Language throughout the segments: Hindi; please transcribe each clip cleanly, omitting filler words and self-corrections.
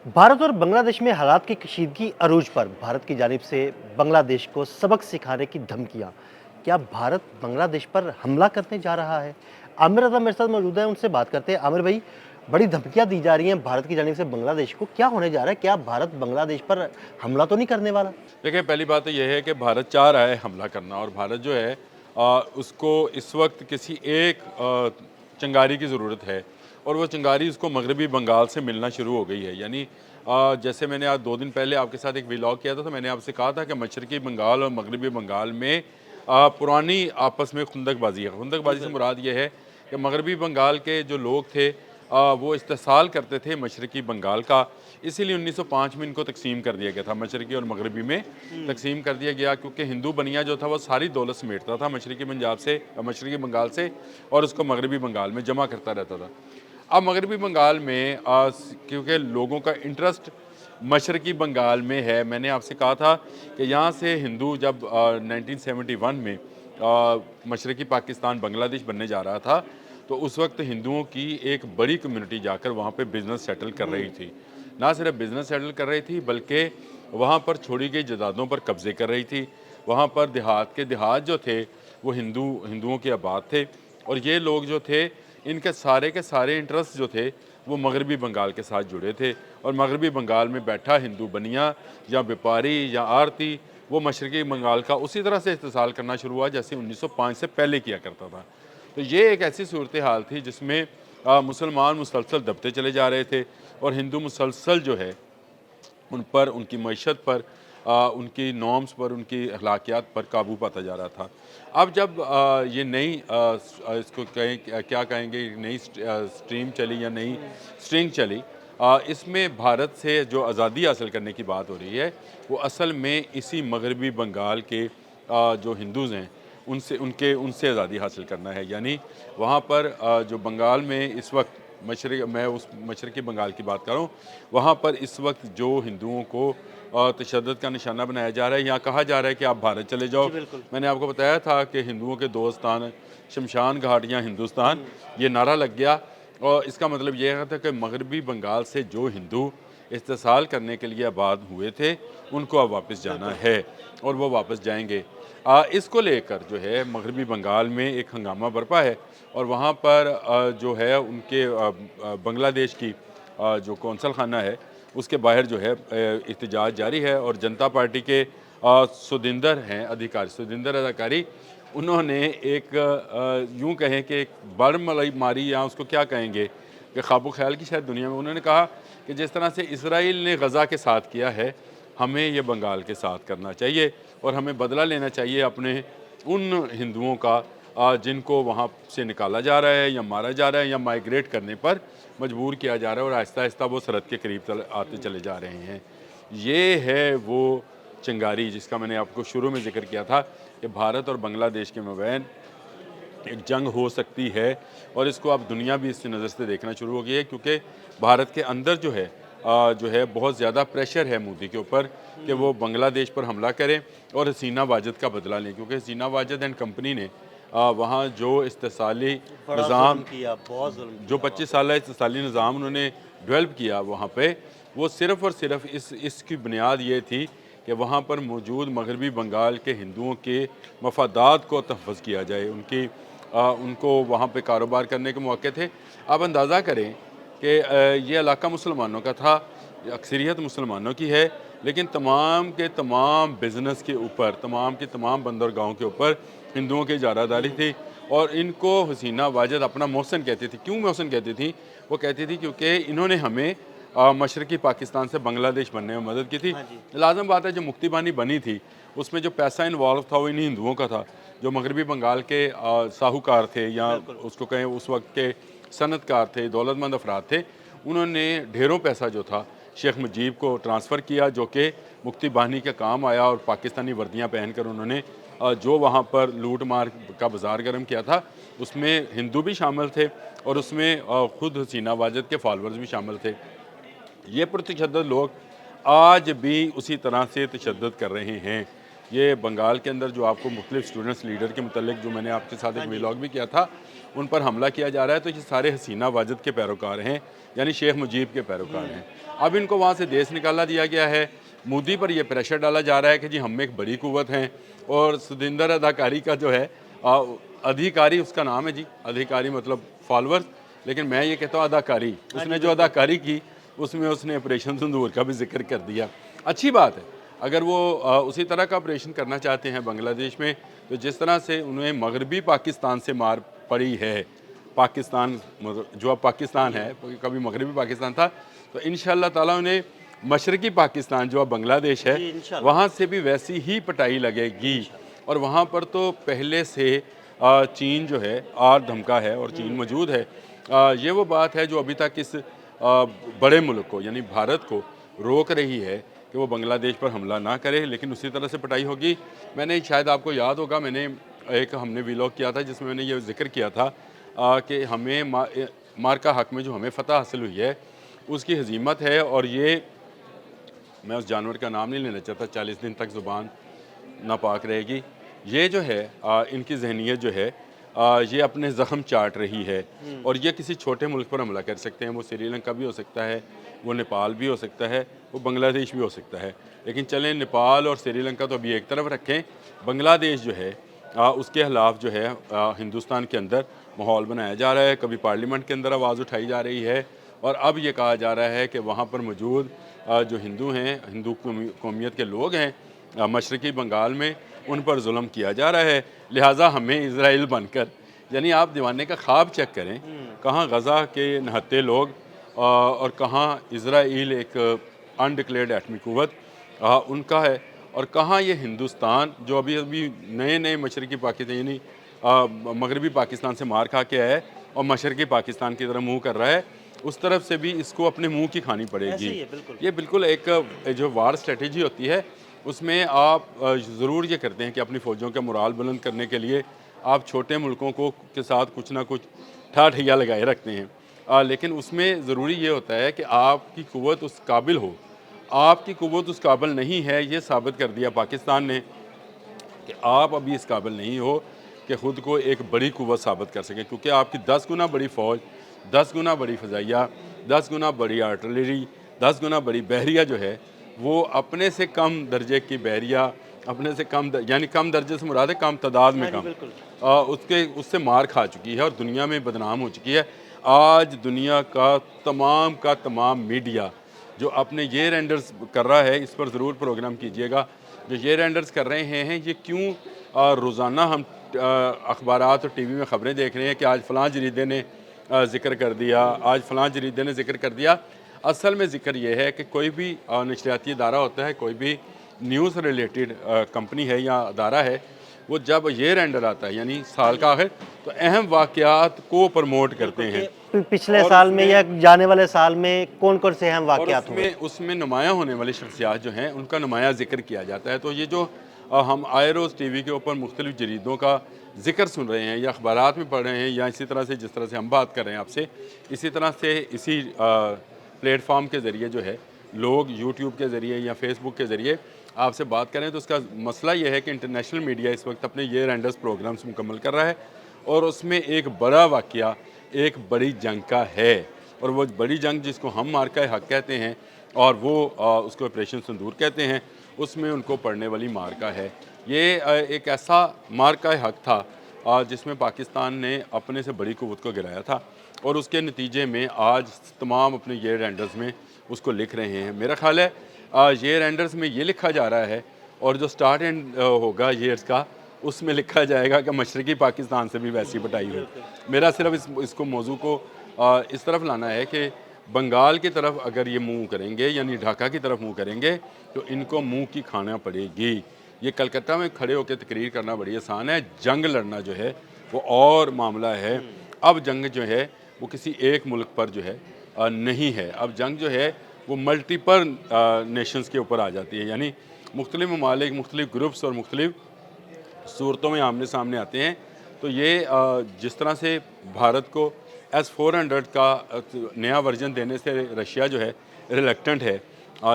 भारत और बांग्लादेश में हालात की कशीदगी अरूज पर भारत की जानिब से बांग्लादेश को सबक सिखाने की धमकियां। क्या भारत बांग्लादेश पर हमला करने जा रहा है? आमिर रजा मेरे साथ मौजूद है, उनसे बात करते हैं। आमिर भाई, बड़ी धमकियां दी जा रही हैं भारत की जानिब से बांग्लादेश को, क्या होने जा रहा है? क्या भारत बांग्लादेश पर हमला तो नहीं करने वाला? देखिए, पहली बात तो यह है कि भारत चाह रहा है हमला करना और भारत जो है उसको इस वक्त किसी एक चिंगारी की ज़रूरत है और वो चिंगारी उसको मगरबी बंगाल से मिलना शुरू हो गई है। यानी जैसे मैंने आज 2 दिन पहले आपके साथ एक व्लॉग किया था, तो मैंने आपसे कहा था कि मशरक़ी बंगाल और मगरबी बंगाल में पुरानी आपस में खुंदकबाजी है। खुंदकबाजी से मुराद ये है कि मगरबी बंगाल के जो लोग थे वो इस्तेसाल करते थे मशरक़ी बंगाल का, इसीलिए 1905 में इनको तकसीम कर दिया गया था, मशरक़ी और मगरबी में तकसीम कर दिया गया, क्योंकि हिंदू बनिया जो था वो सारी दौलत समेटता था मशरक़ी पंजाब से, मशरक़ी बंगाल से, और उसको मगरबी बंगाल में जमा करता रहता था। अब मगरबी बंगाल में क्योंकि लोगों का इंटरेस्ट मशरक़ी बंगाल में है, मैंने आपसे कहा था कि यहाँ से हिंदू जब 1971 में मशरक़ी पाकिस्तान बांग्लादेश बनने जा रहा था, तो उस वक्त हिंदुओं की एक बड़ी कम्युनिटी जाकर वहाँ पे बिज़नेस सेटल कर रही थी। ना सिर्फ बिज़नेस सेटल कर रही थी, बल्कि वहाँ पर छोड़ी गई जायदादों पर कब्ज़े कर रही थी। वहाँ पर देहात जो थे वो हिंदुओं के आबाद थे, और ये लोग जो थे इनके सारे के सारे इंटरेस्ट जो थे वो मगरबी बंगाल के साथ जुड़े थे, और मगरबी बंगाल में बैठा हिंदू बनिया या व्यापारी या आरती वो मशरक़ी बंगाल का उसी तरह से इस्तेसाल करना शुरू हुआ जैसे 1905 से पहले किया करता था। तो ये एक ऐसी सूरत हाल थी जिसमें मुसलमान मुसलसल दबते चले जा रहे थे और हिंदू मुसलसल जो है उन पर, उनकी मईशत पर, उनकी नॉर्म्स पर, उनकी अखलाकियात पर काबू पाता जा रहा था। अब जब ये नई इसको कहें क्या कहेंगे, नई स्ट्रीम चली या नई स्ट्रिंग चली, इसमें भारत से जो आज़ादी हासिल करने की बात हो रही है वो असल में इसी मगरबी बंगाल के जो हिंदूज़ हैं उनसे आज़ादी हासिल करना है। यानी वहाँ पर जो बंगाल में इस वक्त मैं उस मशरक़ी बंगाल की बात कर रहा हूँ, वहाँ पर इस वक्त जो हिंदुओं को तशद्दुद का निशाना बनाया जा रहा है, यहाँ कहा जा रहा है कि आप भारत चले जाओ। जी बिल्कुल। मैंने आपको बताया था कि हिंदुओं के दो स्थान, शमशान घाट या हिंदुस्तान, ये नारा लग गया, और इसका मतलब ये था कि मगरबी बंगाल से जो हिंदू इस्तेसाल करने के लिए आबाद हुए थे उनको अब वापस जाना है और वो वापस जाएंगे। इसको लेकर जो है मगरबी बंगाल में एक हंगामा बरपा है, और वहाँ पर जो है उनके बांग्लादेश की जो कौंसल खाना है उसके बाहर जो है एहतजाज जारी है, और जनता पार्टी के सुदिंदर हैं अधिकारी, सुदिंदर अधिकारी, उन्होंने एक यूँ कहें कि एक बड़मलई मारी, या उसको क्या कहेंगे कि ख्वाबो ख्याल की शायद दुनिया में, उन्होंने कहा कि जिस तरह से इसराइल ने गज़ा के साथ किया है, हमें ये बंगाल के साथ करना चाहिए, और हमें बदला लेना चाहिए अपने उन हिंदुओं का जिनको वहाँ से निकाला जा रहा है या मारा जा रहा है या माइग्रेट करने पर मजबूर किया जा रहा है, और आहिस्ता आहिस्ता वो सरहद के करीब आते चले जा रहे हैं। ये है वो चिंगारी जिसका मैंने आपको शुरू में जिक्र किया था कि भारत और बांग्लादेश के मबैन एक जंग हो सकती है, और इसको अब दुनिया भी इस नज़र से देखना शुरू हो गई है, क्योंकि भारत के अंदर जो है बहुत ज़्यादा प्रेशर है मोदी के ऊपर कि वो बांग्लादेश पर हमला करें और हसीना वाजिद का बदला लें, क्योंकि हसीना वाजिद एंड कंपनी ने वहाँ जो इस्तेसाली बड़ा जुल्म निज़ाम, किया, बहुत जुल्म जो किया वहाँ 25 पे। साल इस्तेसाली निज़ाम उन्होंने डेवलप किया वहाँ पे, वो सिर्फ़ और सिर्फ इसकी बुनियाद ये थी कि वहाँ पर मौजूद मगरबी बंगाल के हिंदुओं के मफादात को तहफ़्फ़ुज़ किया जाए, उनको वहाँ पे कारोबार करने के मौके थे। आप अंदाज़ा करें कि ये इलाका मुसलमानों का था, अक्सरियत मुसलमानों की है, लेकिन तमाम के तमाम बिज़नेस के ऊपर, तमाम के तमाम बंदरगाहों के ऊपर हिंदुओं की इजारादारी थी, और इनको हसीना वाजिद अपना मोहसिन कहती थी। क्यों मोहसिन कहती थी? वो कहती थी क्योंकि इन्होंने हमें मशरक़ी पाकिस्तान से बांग्लादेश बनने में मदद की थी। हाँ जी। लाज़िम बात है, जो मुक्ति बानी बनी थी उसमें जो पैसा इन्वॉल्व था वो इन्हीं हिंदुओं का था, जो मगरबी बंगाल के साहूकार थे, या बिल्कुल। उसको कहें उस वक्त के सनतकार थे, दौलतमंद अफराद थे, उन्होंने ढेरों पैसा जो था शेख मुजीब को ट्रांसफ़र किया, जो कि मुक्ति बानी के काम आया, और पाकिस्तानी वर्दियाँ पहनकर उन्होंने जो वहाँ पर लूट मार का बाज़ार गर्म किया था उसमें हिंदू भी शामिल थे, और उसमें ख़ुद हसीना वाजिद के फॉलोअर्स भी शामिल थे। ये पुरतशद्दुद लोग आज भी उसी तरह से तशद्दुद कर रहे हैं। ये बंगाल के अंदर जो आपको मुख्तलिफ स्टूडेंट्स लीडर के मतलब जो मैंने आपके साथ एक व्लॉग भी किया था, उन पर हमला किया जा रहा है। तो ये सारे हसीना वाजिद के पैरोकार हैं, यानी शेख मुजीब के पैरोकार हैं। अब इनको वहाँ से देश निकाला दिया गया है। मोदी पर यह प्रेशर डाला जा रहा है कि जी हम में एक बड़ी कुव्वत हैं। और सुदिंदर अदाकारी का जो है अधिकारी, उसका नाम है जी, अधिकारी मतलब फॉलोअर्स, लेकिन मैं ये कहता हूँ अदाकारी। उसने जो अदाकारी की उसमें उसने ऑपरेशन सिंदूर का भी जिक्र कर दिया। अच्छी बात है, अगर वो उसी तरह का ऑपरेशन करना चाहते हैं बांग्लादेश में, तो जिस तरह से उन्हें मगरबी पाकिस्तान से मार पड़ी है, पाकिस्तान जो अब पाकिस्तान है, कभी मगरबी पाकिस्तान था, तो इंशाअल्लाह ताला उन्हें मशरकी पाकिस्तान जो अब बांग्लादेश है वहाँ से भी वैसी ही पटाई लगेगी। और वहाँ पर तो पहले से चीन जो है आर धमका है और चीन मौजूद है। ये वो बात है जो अभी तक इस बड़े मुल्क को यानी भारत को रोक रही है कि वो बांग्लादेश पर हमला ना करे, लेकिन उसी तरह से पटाई होगी। मैंने शायद आपको याद होगा, हमने व्लॉग किया था जिसमें मैंने ये जिक्र किया था कि हमें मार्का हक में जो हमें फ़तह हासिल हुई है उसकी हजीमत है। और ये मैं उस जानवर का नाम नहीं लेना चाहता, 40 दिन तक ज़ुबान नापाक रहेगी। ये जो है इनकी जहनीत जो है ये अपने ज़ख्म चाट रही है और ये किसी छोटे मुल्क पर हमला कर सकते हैं। वो श्रीलंका भी हो सकता है, वो नेपाल भी हो सकता है, वो बांग्लादेश भी हो सकता है। लेकिन चलें, नेपाल और श्रीलंका तो अभी एक तरफ रखें, बांग्लादेश जो है उसके खिलाफ जो है हिंदुस्तान के अंदर माहौल बनाया जा रहा है। कभी पार्लियामेंट के अंदर आवाज़ उठाई जा रही है और अब ये कहा जा रहा है कि वहाँ पर मौजूद जो हिंदू हैं, हिंदू कौमियत के लोग हैं मशरक़ी बंगाल में, उन पर जुल्म किया जा रहा है। लिहाजा हमें इज़राइल बनकर, यानी आप दीवाने का ख्वाब चेक करें, कहाँ गज़ा के नहत्ते लोग और कहाँ इज़राइल एक अनडिक्लेयर्ड एटमी कुव्वत उनका है, और कहाँ ये हिंदुस्तान जो अभी अभी नए नए मशरक़ी पाकिस्तान यानी मगरबी पाकिस्तान से मार खा के आया है और मशरक़ी पाकिस्तान की तरफ मुँह कर रहा है, उस तरफ से भी इसको अपने मुंह की खानी पड़ेगी। ये बिल्कुल एक जो वार स्ट्रेटेजी होती है उसमें आप ज़रूर ये करते हैं कि अपनी फ़ौजों का मोराल बुलंद करने के लिए आप छोटे मुल्कों को के साथ कुछ ना कुछ ठाठैया लगाए रखते हैं। लेकिन उसमें ज़रूरी ये होता है कि आपकी क़ुव्वत उस काबिल हो। आपकी क़ुव्वत उस काबिल नहीं है, ये साबित कर दिया पाकिस्तान ने कि आप अभी इस काबिल नहीं हो कि ख़ुद को एक बड़ी क़ुव्वत साबित कर सकें, क्योंकि आपकी 10 गुना बड़ी फ़ौज, 10 गुना बड़ी फ़ज़ाइया, 10 गुना बड़ी आर्टिलरी, 10 गुना बड़ी बहरिया जो है वो अपने से कम दर्जे की बहरिया, अपने से कम यानी कम दर्जे से मुराद है कम तादाद में कम, उससे मार खा चुकी है और दुनिया में बदनाम हो चुकी है। आज दुनिया का तमाम मीडिया जो अपने ये रेंडर्स कर रहा है, इस पर ज़रूर प्रोग्राम कीजिएगा। जो ये रेंडर्स कर रहे हैं ये क्यों रोज़ाना हम अखबारात और टीवी में ख़बरें देख रहे हैं कि आज फ़लाँ जरीदे ने ज़िक्र कर दिया, आज फ़लाँ जरीदे ने ज़िक्र कर दिया। असल में ज़िक्र यह है कि कोई भी नशरियाती इदारा होता है, कोई भी न्यूज़ रिलेटेड कंपनी है या अदारा है, वो जब ये रेंडर आता है यानी साल का आखिर, तो अहम वाक़यात को प्रमोट करते हैं। पिछले साल में या जाने वाले साल में कौन कौन से अहम वाक़यात हुए, उसमें नुमायाँ होने वाली शख्सियात जो हैं उनका नुमाया ज़िक्र किया जाता है। तो ये जो हम आए रोज़ टीवी के ऊपर मुख्तलिफ़ जरीदों का ज़िक्र सुन रहे हैं या अखबारात में पढ़ रहे हैं, या इसी तरह से जिस तरह से हम बात कर रहे हैं आपसे, इसी तरह से इसी प्लेटफॉर्म के ज़रिए जो है लोग यूट्यूब के ज़रिए या फेसबुक के ज़रिए आपसे बात करें, तो उसका मसला ये है कि इंटरनेशनल मीडिया इस वक्त अपने ये रेंडर्स प्रोग्राम्स मुकम्मल कर रहा है और उसमें एक बड़ा वाक़या, एक बड़ी जंग का है, और वो बड़ी जंग जिसको हम मार्का हक कहते हैं और वो उसको ऑपरेशन सिंदूर कहते हैं, उसमें उनको पड़ने वाली मार्का है। ये एक ऐसा मार्का हक था जिसमें पाकिस्तान ने अपने से बड़ी क़ुव्वत को गिराया था और उसके नतीजे में आज तमाम अपने ये रेंडर्स में उसको लिख रहे हैं। मेरा ख्याल है ये रेंडर्स में ये लिखा जा रहा है और जो स्टार्ट एंड होगा ईयर्स का उसमें लिखा जाएगा कि मशरक़ी पाकिस्तान से भी वैसी पटाई हो। मेरा सिर्फ इसको मौजू को इस तरफ लाना है कि बंगाल की तरफ अगर ये मुँह करेंगे यानी ढाका की तरफ मुँह करेंगे तो इनको मुँह की खाना पड़ेगी। ये कलकत्ता में खड़े होकर तकरीर करना बड़ी आसान है, जंग लड़ना जो है वो और मामला है। अब जंग जो है वो किसी एक मुल्क पर जो है नहीं है, अब जंग जो है वो मल्टीपल नेशंस के ऊपर आ जाती है, यानी मुख्तलिफ ममालिक, मुख्तलिफ ग्रुप्स और मुख्तलिफ सूरतों में आमने सामने आते हैं। तो ये जिस तरह से भारत को S-400 का नया वर्जन देने से रशिया जो है रिलक्टेंट है,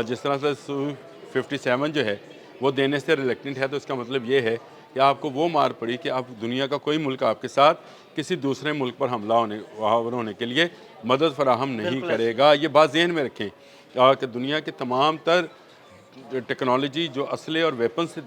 जिस तरह से Su-57 जो है वो देने से रिलेक्टेंट है, तो इसका मतलब ये है कि आपको वो मार पड़ी कि आप दुनिया का कोई मुल्क आपके साथ किसी दूसरे मुल्क पर हमला होने के लिए मदद फराहम नहीं बिल्कुल ऐसे ही। करेगा। ये बात ज़हन में रखें कि दुनिया के तमाम तर टेक्नोलॉजी जो असले और वेपन से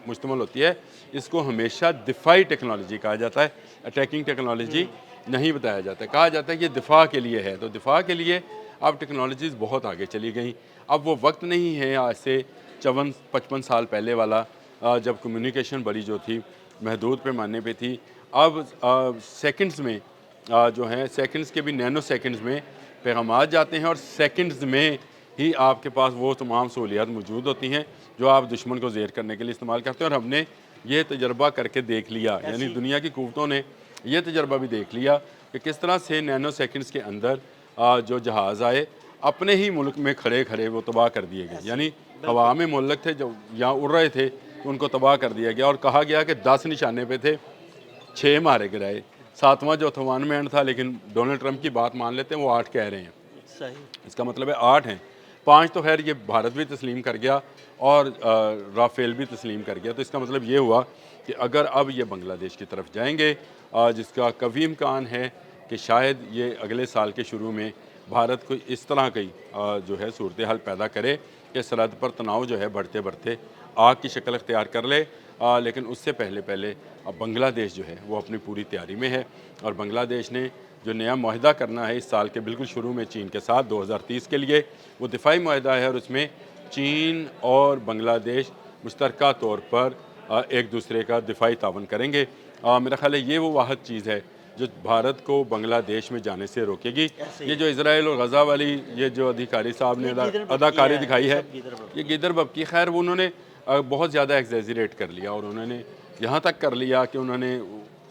मुश्तमल होती है, इसको हमेशा दिफाई टेक्नोलॉजी कहा जाता है, अटैकिंग टेक्नोलॉजी नहीं बताया जाता है। कहा जाता है कि ये दिफा के लिए है, तो दिफा के लिए अब टेक्नोलॉजीज़ बहुत आगे चली गई। अब वो वक्त नहीं है आज से 54-55 साल पहले वाला, जब कम्युनिकेशन बड़ी जो थी महदूद पैमाने पे थी। अब सेकंड्स में जो है, सेकंड्स के भी नैनो सेकंड्स में पैगामात जाते हैं और सेकंड्स में ही आपके पास वो तमाम सहूलियात मौजूद होती हैं जो आप दुश्मन को ज़ेर करने के लिए इस्तेमाल करते हैं। और हमने ये तजर्बा करके देख लिया, यानी दुनिया की कुव्वतों ने ये तजर्बा भी देख लिया कि किस तरह से नैनो सेकंड्स के अंदर जो जहाज़ आए अपने ही मुल्क में खड़े खड़े वो तबाह कर दिए गए। यानी हवा में मुल्क थे जो यहाँ उड़ रहे थे तो उनको तबाह कर दिया गया, और कहा गया कि 10 निशाने पे थे, 6 मारे गिराए, 7वां जो था वन मैन था, लेकिन डोनाल्ड ट्रंप की बात मान लेते हैं, वो 8 कह रहे हैं। सही। इसका मतलब है 8 हैं, 5 तो खैर ये भारत भी तस्लीम कर गया और राफेल भी तस्लीम कर गया। तो इसका मतलब ये हुआ कि अगर अब ये बांग्लादेश की तरफ जाएंगे, जिसका कभी इम्कान है कि शायद ये अगले साल के शुरू में भारत को इस तरह की जो है सूरत हाल पैदा करे कि सरहद पर तनाव जो है बढ़ते बढ़ते आग की शक्ल अख्तियार कर ले। लेकिन उससे पहले अब बांग्लादेश जो है वो अपनी पूरी तैयारी में है, और बांग्लादेश ने जो नया माहिदा करना है इस साल के बिल्कुल शुरू में चीन के साथ 2030 के लिए, वो दिफाई माहिदा है, और उसमें चीन और बांग्लादेश मुश्तरका तौर पर एक दूसरे का दिफाई तावन करेंगे। मेरा ख्याल है ये वो वाहिद चीज़ है जो भारत को बांग्लादेश में जाने से रोकेगी। ये जो इसराइल और गज़ा वाली ये जो अधिकारी साहब ने अदाकारी दिखाई है, ये गिदर बबकी, खैर वो उन्होंने बहुत ज़्यादा एग्जेजरेट कर लिया, और उन्होंने यहाँ तक कर लिया कि उन्होंने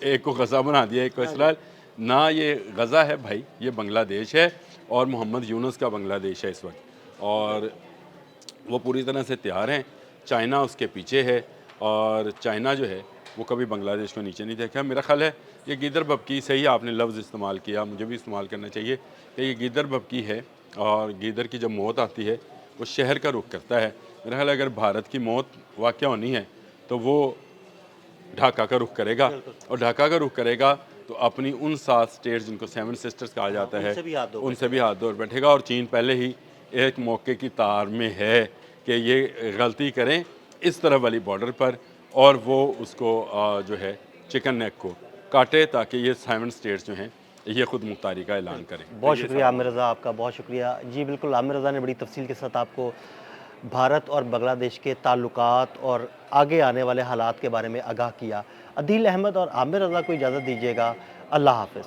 एक को गज़ा बना दिया, एक को इसराइल। ना ये गज़ा है भाई, ये बांग्लादेश है, और मोहम्मद यूनुस का बांग्लादेश है इस वक्त, और वो पूरी तरह से तैयार हैं। चाइना उसके पीछे है, और चाइना जो है वो कभी बांग्लादेश को नीचे नहीं देखा। मेरा ख्याल है ये गिदर बबकी, सही आपने लफ्ज़ इस्तेमाल किया, मुझे भी इस्तेमाल करना चाहिए कि ये गिदर बबकी है, और गिदर की जब मौत आती है वो शहर का रुख करता है। मेरा ख्याल है अगर भारत की मौत वाक़या होनी है तो वो ढाका का रुख करेगा, और ढाका का रुख करेगा तो अपनी उन 7 स्टेट्स जिनको 7 सिस्टर्स कहा जाता है, उनसे भी हाथ धो बैठेगा। और चीन पहले ही एक मौके की तार में है कि ये गलती करें इस तरफ वाली बॉर्डर पर, और वो उसको जो है चिकन नेक को काटे, ताकि ये 7 स्टेट्स जो हैं ये ख़ुद मुख्तारी का ऐलान करें। बहुत शुक्रिया आमिर रज़ा, आपका बहुत शुक्रिया। जी बिल्कुल, आमिर रज़ा ने बड़ी तफसील के साथ आपको भारत और बांग्लादेश के ताल्लुकात और आगे आने वाले हालात के बारे में आगाह किया। अदील अहमद और आमिर रज़ा को इजाज़त दीजिएगा। अल्लाह हाफ़िज़।